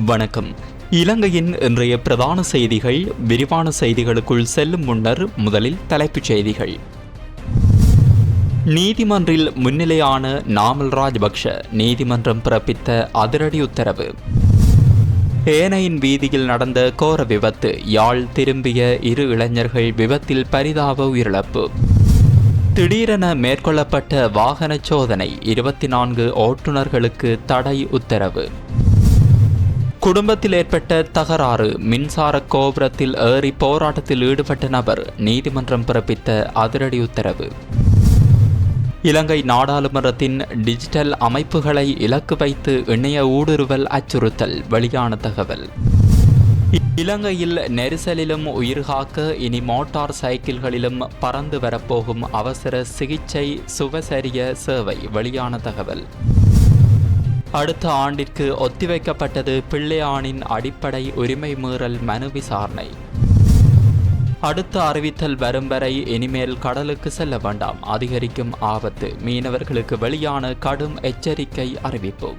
வணக்கம். இலங்கையின் இன்றைய பிரதான செய்திகள். விரிவான செய்திகளுக்குள் செல்லும் முன்னர் முதலில் தலைப்புச் செய்திகள். நீதிமன்றில் முன்னிலையான நாமல் ராஜபக்ஷ நீதிமன்றம் பிறப்பித்த அதிரடி உத்தரவு. ஏனையின் வீதியில் நடந்த கோர விபத்து. யாழ் திரும்பிய 2 இளைஞர்கள் விபத்தில் பரிதாப உயிரிழப்பு. திடீரென மேற்கொள்ளப்பட்ட வாகன சோதனை. 24 ஓட்டுநர்களுக்கு தடை உத்தரவு. குடும்பத்தில் ஏற்பட்ட தகராறு. மின்சார கோபுரத்தில் ஏறி போராட்டத்தில் ஈடுபட்ட நபர் நீதிமன்றம் பிறப்பித்த அதிரடி உத்தரவு. இலங்கை நாடாளுமன்றத்தின் டிஜிட்டல் அமைப்புகளை இலக்கு வைத்து இணைய ஊடுருவல் அச்சுறுத்தல். வெளியான தகவல். இலங்கையில் நெரிசலிலும் உயிர்காக்க இனி மோட்டார் சைக்கிள்களிலும் பறந்து வரப்போகும் அவசர சிகிச்சை சுவசரிய சேவை. வெளியான தகவல். அடுத்த ஆண்டிற்கு ஒத்திவைக்கப்பட்டது பிள்ளையானின் அடிப்படை உரிமை மீறல் மனு விசாரணை. அடுத்த அறிவித்தல் வரும் வரை இனிமேல் கடலுக்கு செல்ல வேண்டாம், அதிகரிக்கும் ஆபத்து. மீனவர்களுக்கு வெளியான கடும் எச்சரிக்கை அறிவிப்பு.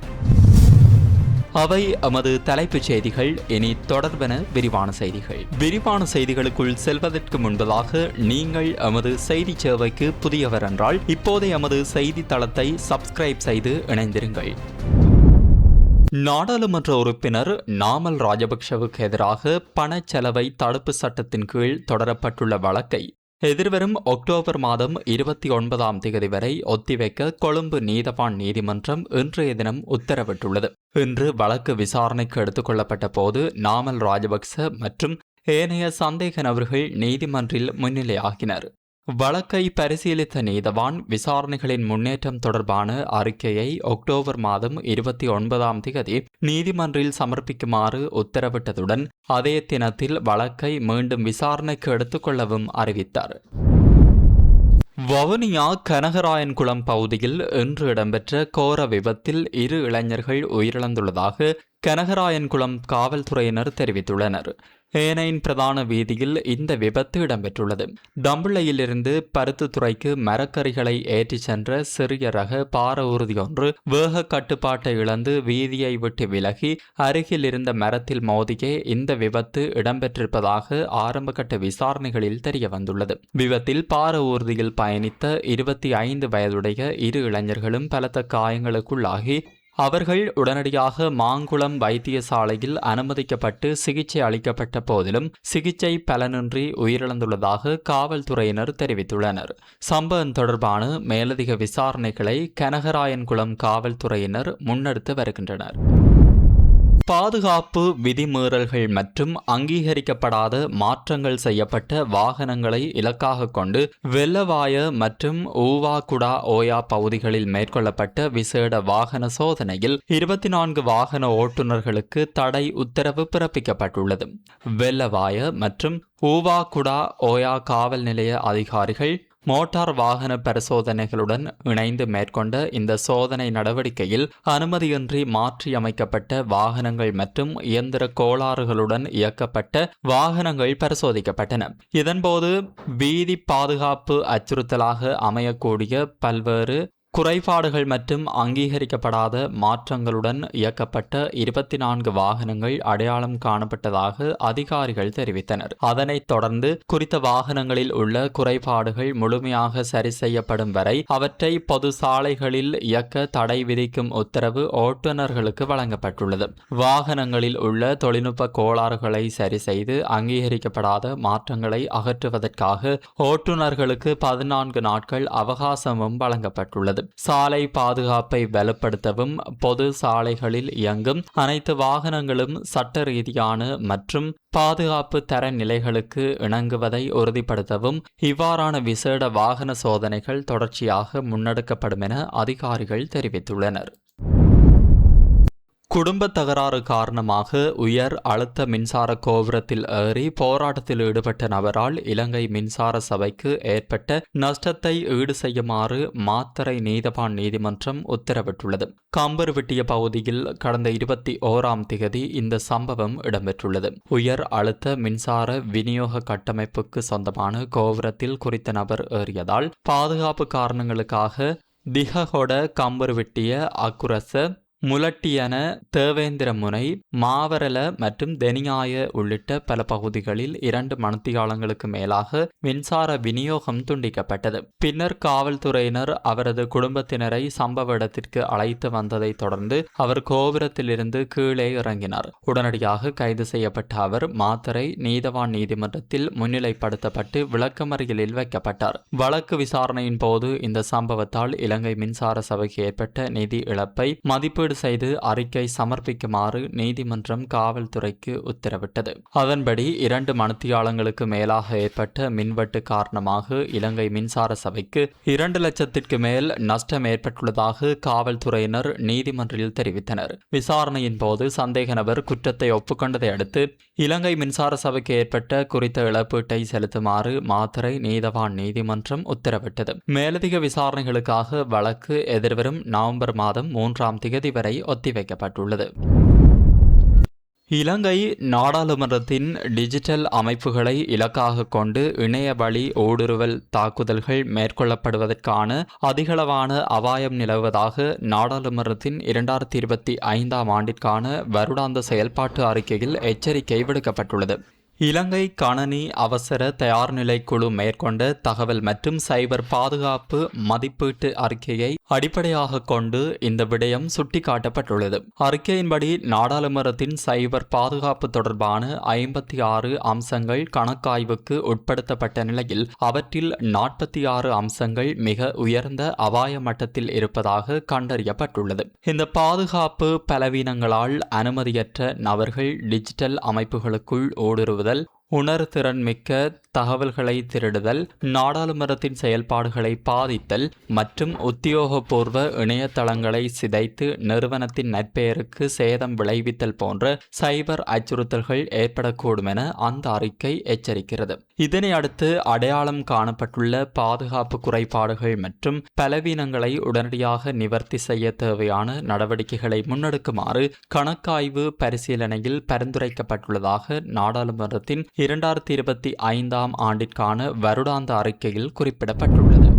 அவை எமது தலைப்புச் செய்திகள். இனி தொடர்பென விரிவான செய்திகள். விரிவான செய்திகளுக்குள் செல்வதற்கு முன்பதாக நீங்கள் எமது செய்தி சேவைக்கு புதியவர் என்றால் இப்போதே எமது செய்தி தளத்தை சப்ஸ்கிரைப் செய்து இணைந்திருங்கள். நாடாளுமன்ற உறுப்பினர் நாமல் ராஜபக்ஷவுக்கு எதிராக பணச்செலவை தடுப்பு சட்டத்தின் கீழ் தொடரப்பட்டுள்ள வழக்கை எதிர்வரும் அக்டோபர் மாதம் 29ஆம் தேதி வரை ஒத்திவைக்க கொழும்பு நீதவான் நீதிமன்றம் இன்றைய தினம் உத்தரவிட்டுள்ளது. இன்று வழக்கு விசாரணைக்கு எடுத்துக் கொள்ளப்பட்ட போது நாமல் ராஜபக்ச மற்றும் ஏனைய சந்தேக நபர்கள் நீதிமன்றில் முன்னிலையாகினர். வழக்கை பரிசீலித்த நீதவான் விசாரணைகளின் முன்னேற்றம் தொடர்பான அறிக்கையை அக்டோபர் மாதம் 29ஆம் தேதி நீதிமன்றில் சமர்ப்பிக்குமாறு உத்தரவிட்டதுடன் அதே தினத்தில் வழக்கை மீண்டும் விசாரணைக்கு எடுத்துக்கொள்ளவும் அறிவித்தார். வவுனியா கனகராயன்குளம் பகுதியில் இன்று இடம்பெற்ற கோர விபத்தில் 2 இளைஞர்கள் உயிரிழந்துள்ளதாக கனகராயன்குளம் காவல்துறையினர் தெரிவித்துள்ளனர். ஏனையின் பிரதான வீதியில் இந்த விபத்து இடம்பெற்றுள்ளது. தம்புள்ளையிலிருந்து பருத்துத்துறைக்கு மரக்கறிகளை ஏற்றிச் சென்ற சிறிய ரக பார ஊர்தி ஒன்று வேக கட்டுப்பாட்டை இழந்து வீதியை விட்டு விலகி அருகில் இருந்த மரத்தில் மோதியே இந்த விபத்து இடம்பெற்றிருப்பதாக ஆரம்பகட்ட விசாரணைகளில் தெரியவந்துள்ளது. விபத்தில் பார ஊர்தியில் பயணித்த 25 வயதுடைய 2 இளைஞர்களும் பலத்த காயங்களுக்குள்ளாகி அவர்கள் உடனடியாக மாங்குளம் வைத்தியசாலையில் அனுமதிக்கப்பட்டு சிகிச்சை அளிக்கப்பட்ட போதிலும் சிகிச்சை பலனின்றி உயிரிழந்துள்ளதாக காவல்துறையினர் தெரிவித்துள்ளனர். சம்பவம் தொடர்பான மேலதிக விசாரணைகளை கனகராயன்குளம் காவல்துறையினர் முன்னெடுத்து வருகின்றனர். பாதுகாப்பு விதிமீறல்கள் மற்றும் அங்கீகரிக்கப்படாத மாற்றங்கள் செய்யப்பட்ட வாகனங்களை இலக்காக கொண்டு வெள்ளவாய மற்றும் ஊவாகுடா ஓயா பகுதிகளில் மேற்கொள்ளப்பட்ட விசேட வாகன சோதனையில் 24 வாகன ஓட்டுநர்களுக்கு தடை உத்தரவு பிறப்பிக்கப்பட்டுள்ளது. வெள்ளவாய மற்றும் ஊவாகுடா ஓயா காவல் நிலைய அதிகாரிகள் மோட்டார் வாகன பரிசோதனைகளுடன் இணைந்து மேற்கொண்ட இந்த சோதனை நடவடிக்கையில் அனுமதியின்றி மாற்றியமைக்கப்பட்ட வாகனங்கள் மற்றும் இயந்திர கோளாறுகளுடன் இயக்கப்பட்ட வாகனங்கள் பரிசோதிக்கப்பட்டன. இதன்போது வீதி பாதுகாப்பு அச்சுறுத்தலாக அமையக்கூடிய பல்வேறு குறைபாடுகள் மற்றும் அங்கீகரிக்கப்படாத மாற்றங்களுடன் இயக்கப்பட்ட 24 வாகனங்கள் அடையாளம் காணப்பட்டதாக அதிகாரிகள் தெரிவித்தனர். அதனைத் தொடர்ந்து குறித்த வாகனங்களில் உள்ள குறைபாடுகள் முழுமையாக சரி செய்யப்படும் வரை அவற்றை பொது சாலைகளில் இயக்க தடை விதிக்கும் உத்தரவு ஓட்டுநர்களுக்கு வழங்கப்பட்டுள்ளது. வாகனங்களில் உள்ள தொழில்நுட்ப கோளாறுகளை சரி செய்து அங்கீகரிக்கப்படாத மாற்றங்களை அகற்றுவதற்காக ஓட்டுநர்களுக்கு 14 நாட்கள் அவகாசமும் வழங்கப்பட்டுள்ளது. சாலை பாதுகாப்பை வலுப்படுத்தவும் பொது சாலைகளில் இயங்கும் அனைத்து வாகனங்களும் சட்ட ரீதியான மற்றும் பாதுகாப்பு தர நிலைகளுக்கு இணங்குவதை உறுதிப்படுத்தவும் இவ்வாறான விசேட வாகன சோதனைகள் தொடர்ச்சியாக முன்னெடுக்கப்படும் என அதிகாரிகள் தெரிவித்துள்ளனர். குடும்ப தகராறு காரணமாக உயர் அழுத்த மின்சார கோபுரத்தில் ஏறி போராட்டத்தில் ஈடுபட்ட நபரால் இலங்கை மின்சார சபைக்கு ஏற்பட்ட நஷ்டத்தை ஈடு செய்யுமாறு மாத்தறை நீதவான் நீதிமன்றம் உத்தரவிட்டுள்ளது. கம்பர்விட்டிய பகுதியில் கடந்த 21ஆம் தேதி இந்த சம்பவம் இடம்பெற்றுள்ளது. உயர் அழுத்த மின்சார விநியோக கட்டமைப்புக்கு சொந்தமான கோபுரத்தில் குறித்த நபர் ஏறியதால் பாதுகாப்பு காரணங்களுக்காக திஹகொட கம்பர்விட்டிய அக்குரச முலட்டியன, தேவேந்திரமுனை, மாவரல மற்றும் தெனியாய உள்ளிட்ட பல பகுதிகளில் 2 மணித்தியாலங்களுக்கு மேலாக மின்சார விநியோகம் துண்டிக்கப்பட்டது. பின்னர் காவல்துறையினர் அவரது குடும்பத்தினரை சம்பவ இடத்திற்கு அழைத்து வந்ததை தொடர்ந்து அவர் கோபுரத்திலிருந்து கீழே இறங்கினார். உடனடியாக கைது செய்யப்பட்ட அவர் மாத்தறை நீதவான் நீதிமன்றத்தில் முன்னிலைப்படுத்தப்பட்டு விளக்கமறியலில் வைக்கப்பட்டார். வழக்கு விசாரணையின் போது இந்த சம்பவத்தால் இலங்கை மின்சார சபைக்கு ஏற்பட்ட நிதி இழப்பை மதிப்பீடு செய்து அறிக்கை சமர்ப்பிக்குமாறு நீதிமன்றம் காவல்துறைக்கு உத்தரவிட்டது. அதன்படி 2 மணித்தியாலங்களுக்கு மேலாக ஏற்பட்ட மின்வெட்டு காரணமாக இலங்கை மின்சார சபைக்கு 2 லட்சத்திற்கு மேல் நஷ்டம் ஏற்பட்டுள்ளதாக காவல்துறையினர் நீதிமன்றில் தெரிவித்தனர். விசாரணையின் போது சந்தேக நபர் குற்றத்தை ஒப்புக்கொண்டதை அடுத்து இலங்கை மின்சார சபைக்கு ஏற்பட்ட குறித்த இழப்பீட்டை செலுத்துமாறு மாத்தறை நீதவான் நீதிமன்றம் உத்தரவிட்டது. மேலதிக விசாரணைகளுக்காக வழக்கு எதிர்வரும் நவம்பர் மாதம் 3ஆம் திகதி வரை ஒத்திவைக்கப்பட்டுள்ளது. இலங்கை நாடாளுமன்றத்தின் டிஜிட்டல் அமைப்புகளை இலக்காக கொண்டு இணைய வழி ஊடுருவல் தாக்குதல்கள் மேற்கொள்ளப்படுவதற்கான அதிகளவான அபாயம் நிலவுவதாக நாடாளுமன்றத்தின் 2025ஆம் ஆண்டிற்கான வருடாந்த செயல்பாட்டு அறிக்கையில் எச்சரிக்கை விடுக்கப்பட்டுள்ளது. இலங்கை கணனி அவசர தயார்நிலை குழு மேற்கொண்ட தகவல் மற்றும் சைபர் பாதுகாப்பு மதிப்பீட்டு அறிக்கையை அடிப்படையாக கொண்டு இந்த விடயம் சுட்டிக்காட்டப்பட்டுள்ளது. அறிக்கையின்படி நாடாளுமன்றத்தின் சைபர் பாதுகாப்பு தொடர்பான 56 அம்சங்கள் கணக்காய்வுக்கு உட்படுத்தப்பட்ட நிலையில் அவற்றில் 46 அம்சங்கள் மிக உயர்ந்த அபாய மட்டத்தில் இருப்பதாக கண்டறியப்பட்டுள்ளது. இந்த பாதுகாப்பு பலவீனங்களால் அனுமதியற்ற நபர்கள் டிஜிட்டல் அமைப்புகளுக்குள் ஊடுருவுதல், உணர்திறன் மிக்க தகவல்களை திருடுதல், நாடாளுமன்றத்தின் செயல்பாடுகளை பாதித்தல் மற்றும் உத்தியோகபூர்வ இணையதளங்களை சிதைத்து நிறுவனத்தின் நற்பெயருக்கு சேதம் விளைவித்தல் போன்ற சைபர் அச்சுறுத்தல்கள் ஏற்படக்கூடும் என அந்த அறிக்கை எச்சரிக்கிறது. இதனை அடுத்து அடையாளம் காணப்பட்டுள்ள பாதுகாப்பு குறைபாடுகள் மற்றும் பலவீனங்களை உடனடியாக நிவர்த்தி செய்ய தேவையான நடவடிக்கைகளை முன்னெடுக்குமாறு கணக்காய்வு பரிசீலனையில் பரிந்துரைக்கப்பட்டுள்ளதாக நாடாளுமன்றத்தின் 2025ஆம் ஆண்டிற்கான வருடாந்த அறிக்கையில் குறிப்பிடப்பட்டுள்ளது.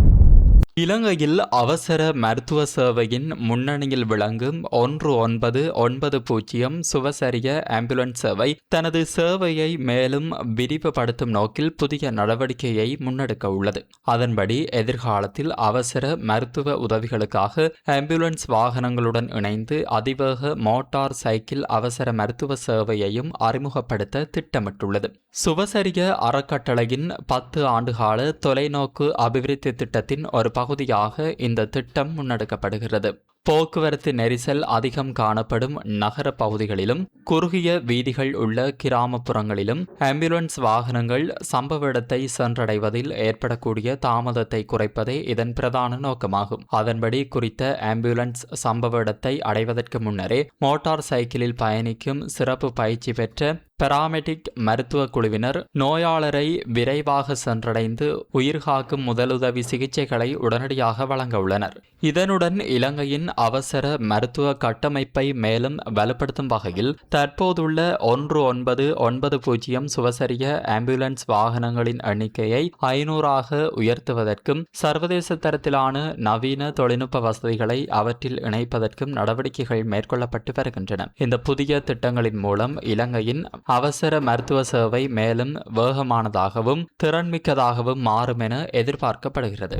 இலங்கையில் அவசர மருத்துவ சேவையின் முன்னணியில் விளங்கும் 1990 சுவசரிய ஆம்புலன்ஸ் சேவை தனது சேவையை மேலும் விரிவுபடுத்தும் நோக்கில் புதிய நடவடிக்கையை முன்னெடுக்க உள்ளது. அதன்படி எதிர்காலத்தில் அவசர மருத்துவ உதவிகளுக்காக ஆம்புலன்ஸ் வாகனங்களுடன் இணைந்து அதிவேக மோட்டார் சைக்கிள் அவசர மருத்துவ சேவையையும் அறிமுகப்படுத்த திட்டமிட்டுள்ளது. சுவசரிய அறக்கட்டளையின் 10 ஆண்டுகால தொலைநோக்கு அபிவிருத்தி திட்டத்தின் ஒரு பகுதியாக இந்த திட்டம் முன்னெடுக்கப்படுகிறது. போக்குவரத்து நெரிசல் அதிகம் காணப்படும் நகர பகுதிகளிலும் குறுகிய வீதிகள் உள்ள கிராமப்புறங்களிலும் ஆம்புலன்ஸ் வாகனங்கள் சம்பவ இடத்தை சென்றடைவதில் ஏற்படக்கூடிய தாமதத்தை குறைப்பதே இதன் பிரதான நோக்கமாகும். அதன்படி குறித்த ஆம்புலன்ஸ் சம்பவ இடத்தை அடைவதற்கு முன்னரே மோட்டார் சைக்கிளில் பயணிக்கும் சிறப்பு பயிற்சி பெற்ற பராமெடிக் மருத்துவ குழுவினர் நோயாளரை விரைவாக சென்றடைந்து உயிர்காக்கும் முதலுதவி சிகிச்சைகளை உடனடியாக வழங்க உள்ளனர். இதனுடன் இலங்கையின் அவசர மருத்துவ கட்டமைப்பை மேலும் வலுப்படுத்தும் வகையில் தற்போதுள்ள 1990 சுவசரிய ஆம்புலன்ஸ் வாகனங்களின் எண்ணிக்கையை 500ஆக உயர்த்துவதற்கும் சர்வதேச தரத்திலான நவீன தொழில்நுட்ப வசதிகளை அவற்றில் இணைப்பதற்கும் நடவடிக்கைகள் மேற்கொள்ளப்பட்டு வருகின்றன. இந்த புதிய திட்டங்களின் மூலம் இலங்கையின் அவசர மருத்துவ சேவை மேலும் வேகமானதாகவும் திறன்மிக்கதாகவும் மாறும் என எதிர்பார்க்கப்படுகிறது.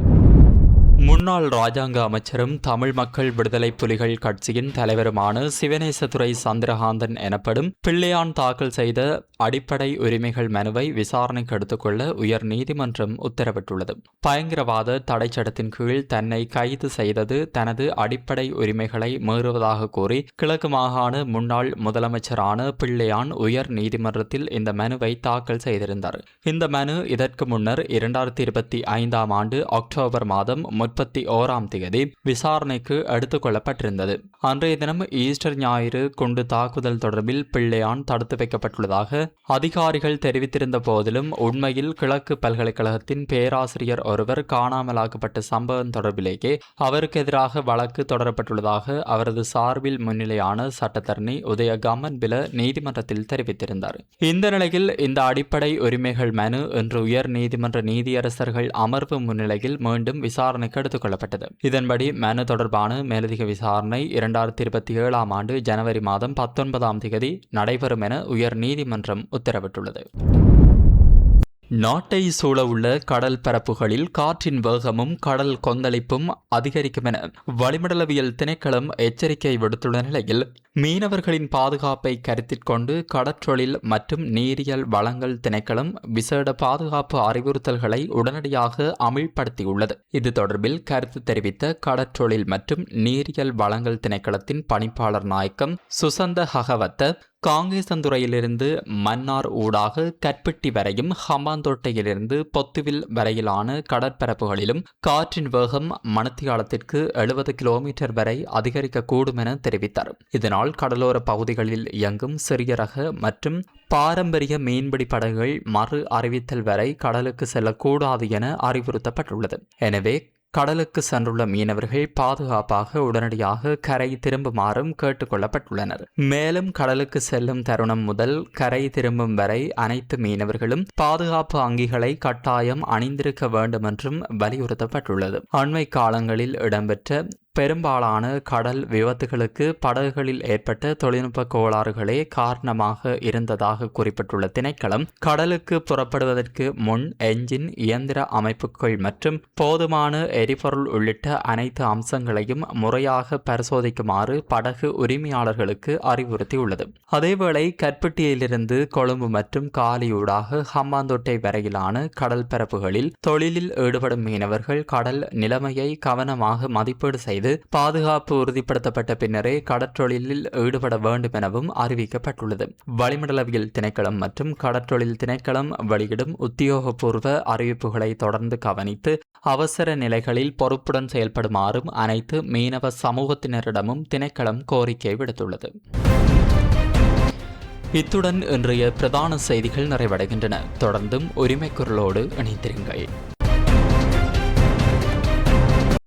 முன்னாள் ராஜாங்க அமைச்சரும் தமிழ் மக்கள் விடுதலை புலிகள் கட்சியின் தலைவருமான சிவனேசதுரை சந்திரகாந்தன் எனப்படும் பிள்ளையான் தாக்கல் செய்த அடிப்படை உரிமைகள் மனுவை விசாரணைக்கு எடுத்துக்கொள்ள உயர் நீதிமன்றம் உத்தரவிட்டுள்ளது. பயங்கரவாத தடை சட்டத்தின் கீழ் தன்னை கைது செய்தது தனது அடிப்படை உரிமைகளை மீறுவதாக கூறி கிழக்கு மாகாண முன்னாள் முதலமைச்சரான பிள்ளையான் உயர் நீதிமன்றத்தில் இந்த மனுவை தாக்கல் செய்திருந்தார். இந்த மனு இதற்கு முன்னர் 2025ஆம் ஆண்டு அக்டோபர் மாதம் 31ஆம் தேதி விசாரணைக்கு எடுத்துக் கொள்ளப்பட்டிருந்தது. அன்றைய தினம் ஈஸ்டர் ஞாயிறு குண்டு தாக்குதல் தொடர்பில் பிள்ளையான் தடுத்து வைக்கப்பட்டுள்ளதாக அதிகாரிகள் தெரிவித்திருந்த போதிலும் உண்மையில் கிழக்கு பல்கலைக்கழகத்தின் பேராசிரியர் ஒருவர் காணாமலாக்கப்பட்ட சம்பவம் தொடர்பிலேயே அவருக்கு எதிராக வழக்கு தொடரப்பட்டுள்ளதாக அவரது சார்பில் முன்னிலையான சட்டத்தரணி உதய கம்மன்பில நீதிமன்றத்தில் தெரிவித்திருந்தார். இந்த நிலையில் இந்த அடிப்படை உரிமைகள் மனு இன்று உயர் நீதிமன்ற நீதியரசர்கள் அமர்வு முன்னிலையில் மீண்டும் விசாரணைக்கு விசாரணைக்கு எடுத்துக் கொள்ளப்பட்டது. இதன்படி மனு தொடர்பான மேலதிக விசாரணை 2027 ஆண்டு ஜனவரி மாதம் 19ஆம் தேதி நடைபெறும் என உயர் நீதிமன்றம் உத்தரவிட்டுள்ளது. நாட்டை சூழவுள்ள கடல் பரப்புகளில் காற்றின் வேகமும் கடல் கொந்தளிப்பும் அதிகரிக்கும் என வளிமண்டலவியல் திணைக்களம் எச்சரிக்கை விடுத்துள்ள நிலையில் மீனவர்களின் பாதுகாப்பை கருத்தில் கொண்டு கடற்றொழில் மற்றும் நீரியல் வளங்கள் திணைக்களம் விசேட பாதுகாப்பு அறிவுறுத்தல்களை உடனடியாக அமல்படுத்தியுள்ளது. இது தொடர்பில் கருத்து தெரிவித்த கடற்றொழில் மற்றும் நீரியல் வளங்கள் திணைக்களத்தின் பணிப்பாளர் நாயக்கம் சுசந்த ஹகவத்த காங்கேசந்துறையிலிருந்து மன்னார் ஊடாக கற்பிட்டி வரையும் ஹம்பாந்தோட்டையிலிருந்து பொத்துவில் வரையிலான கடற்பரப்புகளிலும் காற்றின் வேகம் மணித்தியாலத்திற்கு 70 கிலோமீட்டர் வரை அதிகரிக்கக்கூடும் என தெரிவித்தார். இதனால் கடலோர பகுதிகளில் இயங்கும் சிறிய ரக மற்றும் பாரம்பரிய மீன்பிடி படகுகள் மறு அறிவித்தல் வரை கடலுக்கு செல்லக்கூடாது என அறிவுறுத்தப்பட்டுள்ளது. எனவே கடலுக்கு சென்றுள்ள மீனவர்கள் பாதுகாப்பாக உடனடியாக கரை திரும்புமாறும் கேட்டுக் கொள்ளப்பட்டுள்ளனர். மேலும் கடலுக்கு செல்லும் தருணம் முதல் கரை திரும்பும் வரை அனைத்து மீனவர்களும் பாதுகாப்பு அங்கிகளை கட்டாயம் அணிந்திருக்க வேண்டும் என்றும் வலியுறுத்தப்பட்டுள்ளது. அண்மை காலங்களில் இடம்பெற்ற பெரும்பாலான கடல் விபத்துகளுக்கு படகுகளில் ஏற்பட்ட தொழில்நுட்ப கோளாறுகளே காரணமாக இருந்ததாக குறிப்பிட்டுள்ள திணைக்களம் கடலுக்கு புறப்படுவதற்கு முன் என்ஜின் இயந்திர அமைப்புகள் மற்றும் போதுமான எரிபொருள் உள்ளிட்ட அனைத்து அம்சங்களையும் முறையாக பரிசோதிக்குமாறு படகு உரிமையாளர்களுக்கு அறிவுறுத்தியுள்ளது. அதேவேளை கற்பட்டியிலிருந்து கொழும்பு மற்றும் காலியூடாக ஹம்பாந்தோட்டை வரையிலான கடல் பரப்புகளில் தொழிலில் ஈடுபடும் மீனவர்கள் கடல் நிலைமையை கவனமாக மதிப்பீடு செய்து பாதுகாப்பு உறுதிப்படுத்தப்பட்ட பின்னரே கடற்றொழிலில் ஈடுபட வேண்டும் எனவும் அறிவிக்கப்பட்டுள்ளது. வளிமண்டலவியல் திணைக்களம் மற்றும் கடற்றொழில் திணைக்களம் வெளியிடும் உத்தியோகபூர்வ அறிவிப்புகளை தொடர்ந்து கவனித்து அவசர நிலைகளில் பொறுப்புடன் செயல்படுமாறும் அனைத்து மீனவ சமூகத்தினரிடமும் திணைக்களம் கோரிக்கை விடுத்துள்ளது. இத்துடன் இன்றைய பிரதான செய்திகள் நிறைவடைகின்றன. தொடர்ந்தும் உரிமைக்குரலோடு இணைந்திருங்கள்.